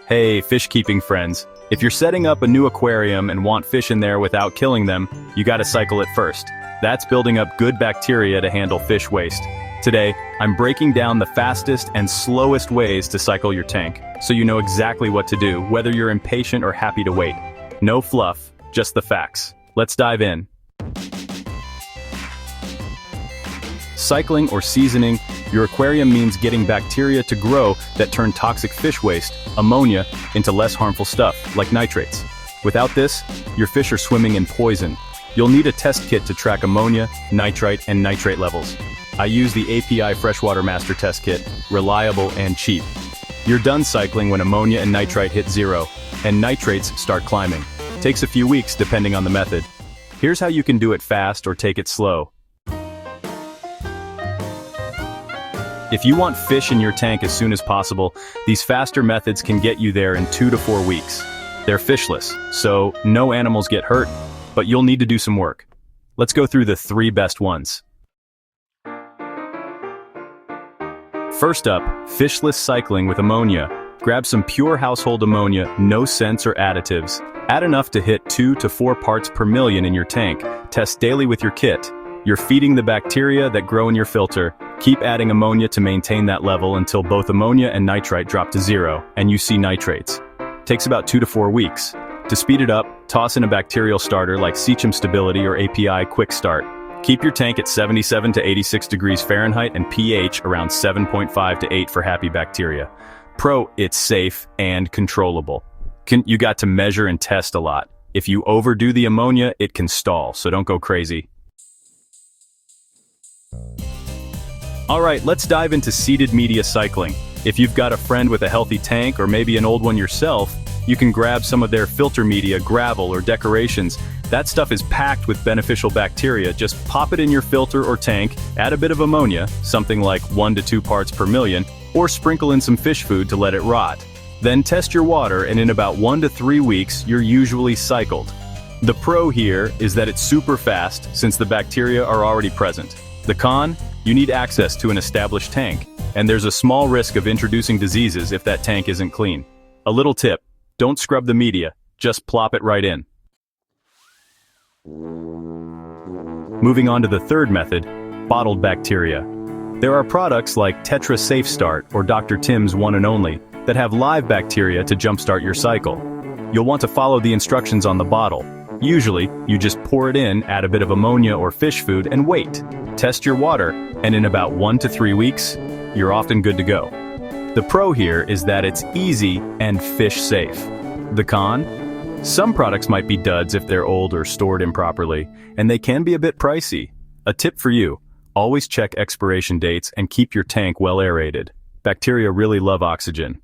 Hey, fish-keeping friends. If you're setting up a new aquarium and want fish in there without killing them, you gotta cycle it first. That's building up good bacteria to handle fish waste. Today, I'm breaking down the fastest and slowest ways to cycle your tank, so you know exactly what to do, whether you're impatient or happy to wait. No fluff, just the facts. Let's dive in. Cycling or seasoning your aquarium means getting bacteria to grow that turn toxic fish waste, ammonia, into less harmful stuff, like nitrates. Without this, your fish are swimming in poison. You'll need a test kit to track ammonia, nitrite, and nitrate levels. I use the API Freshwater Master Test Kit, reliable and cheap. You're done cycling when ammonia and nitrite hit zero, and nitrates start climbing. Takes a few weeks depending on the method. Here's how you can do it fast or take it slow. If you want fish in your tank as soon as possible, these faster methods can get you there in 2 to 4 weeks. They're fishless, so no animals get hurt, but you'll need to do some work. Let's go through the 3 best ones. First up, fishless cycling with ammonia. Grab some pure household ammonia, no scents or additives. Add enough to hit 2 to 4 parts per million in your tank. Test daily with your kit. You're feeding the bacteria that grow in your filter. Keep adding ammonia to maintain that level until both ammonia and nitrite drop to zero, and you see nitrates. Takes about 2 to 4 weeks. To speed it up, toss in a bacterial starter like Sechem Stability or API Quick Start. Keep your tank at 77 to 86 degrees Fahrenheit and pH around 7.5 to 8 for happy bacteria. Pro, it's safe and controllable. You got to measure and test a lot. If you overdo the ammonia, it can stall, so don't go crazy. Alright, let's dive into seeded media cycling. If you've got a friend with a healthy tank or maybe an old one yourself, you can grab some of their filter media, gravel, or decorations. That stuff is packed with beneficial bacteria. Just pop it in your filter or tank, add a bit of ammonia, something like 1 to 2 parts per million, or sprinkle in some fish food to let it rot. Then test your water, and in about 1 to 3 weeks, you're usually cycled. The pro here is that it's super fast since the bacteria are already present. The con? You need access to an established tank, and there's a small risk of introducing diseases if that tank isn't clean. A little tip, don't scrub the media, just plop it right in. Moving on to the third method, bottled bacteria. There are products like Tetra Safe Start or Dr. Tim's One and Only that have live bacteria to jumpstart your cycle. You'll want to follow the instructions on the bottle. Usually, you just pour it in, add a bit of ammonia or fish food, and wait. Test your water, and in about 1 to 3 weeks, you're often good to go. The pro here is that it's easy and fish safe. The con? Some products might be duds if they're old or stored improperly, and they can be a bit pricey. A tip for you, always check expiration dates and keep your tank well aerated. Bacteria really love oxygen.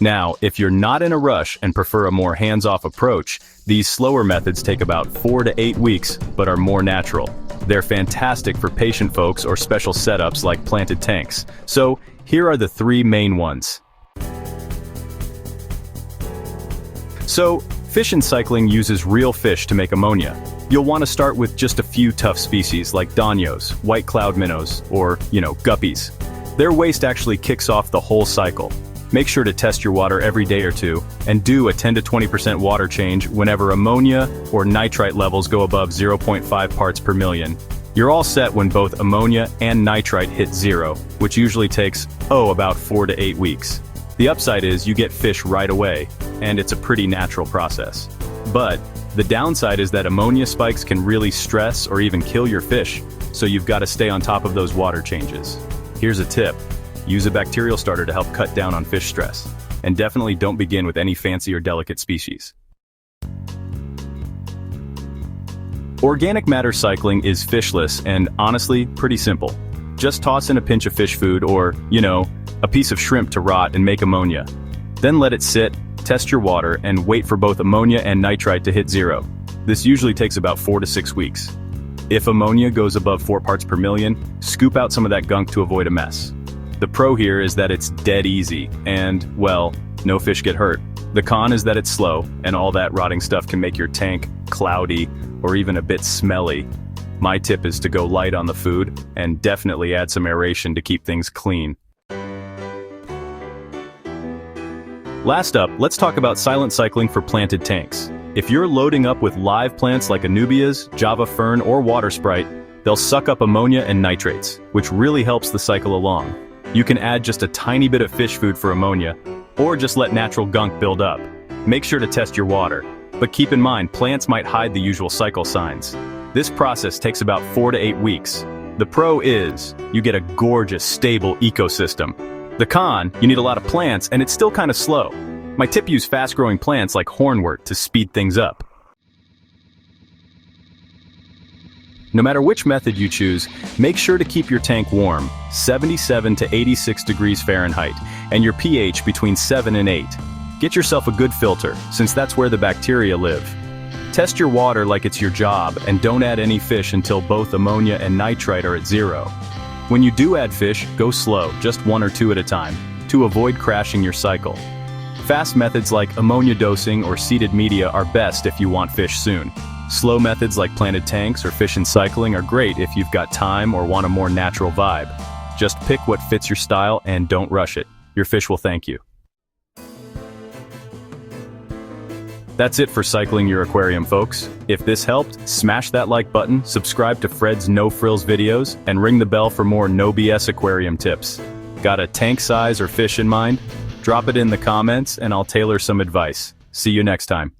Now, if you're not in a rush and prefer a more hands-off approach, these slower methods take about 4 to 8 weeks, but are more natural. They're fantastic for patient folks or special setups like planted tanks. So, here are the 3 main ones. So, fish and cycling uses real fish to make ammonia. You'll want to start with just a few tough species like donios, white cloud minnows, or, guppies. Their waste actually kicks off the whole cycle. Make sure to test your water every day or two, and do a 10 to 20% water change whenever ammonia or nitrite levels go above 0.5 parts per million. You're all set when both ammonia and nitrite hit zero, which usually takes, about 4 to 8 weeks. The upside is you get fish right away, and it's a pretty natural process. But the downside is that ammonia spikes can really stress or even kill your fish, so you've got to stay on top of those water changes. Here's a tip. Use a bacterial starter to help cut down on fish stress. And definitely don't begin with any fancy or delicate species. Organic matter cycling is fishless and honestly pretty simple. Just toss in a pinch of fish food or, a piece of shrimp to rot and make ammonia. Then let it sit, test your water, and wait for both ammonia and nitrite to hit zero. This usually takes about 4 to 6 weeks. If ammonia goes above 4 parts per million, scoop out some of that gunk to avoid a mess. The pro here is that it's dead easy, and, well, no fish get hurt. The con is that it's slow, and all that rotting stuff can make your tank cloudy or even a bit smelly. My tip is to go light on the food, and definitely add some aeration to keep things clean. Last up, let's talk about silent cycling for planted tanks. If you're loading up with live plants like anubias, java fern, or water sprite, they'll suck up ammonia and nitrates, which really helps the cycle along. You can add just a tiny bit of fish food for ammonia, or just let natural gunk build up. Make sure to test your water, but keep in mind plants might hide the usual cycle signs. This process takes about 4 to 8 weeks. The pro is, you get a gorgeous, stable ecosystem. The con, you need a lot of plants and it's still kind of slow. My tip: use fast-growing plants like hornwort to speed things up. No matter which method you choose, make sure to keep your tank warm, 77 to 86 degrees Fahrenheit, and your pH between 7 and 8. Get yourself a good filter, since that's where the bacteria live. Test your water like it's your job, and don't add any fish until both ammonia and nitrite are at 0. When you do add fish, go slow, just 1 or 2 at a time, to avoid crashing your cycle. Fast methods like ammonia dosing or seeded media are best if you want fish soon. Slow methods like planted tanks or fish and cycling are great if you've got time or want a more natural vibe. Just pick what fits your style and don't rush it. Your fish will thank you. That's it for cycling your aquarium, folks. If this helped, smash that like button, subscribe to Fred's No Frills videos, and ring the bell for more no BS aquarium tips. Got a tank size or fish in mind? Drop it in the comments and I'll tailor some advice. See you next time.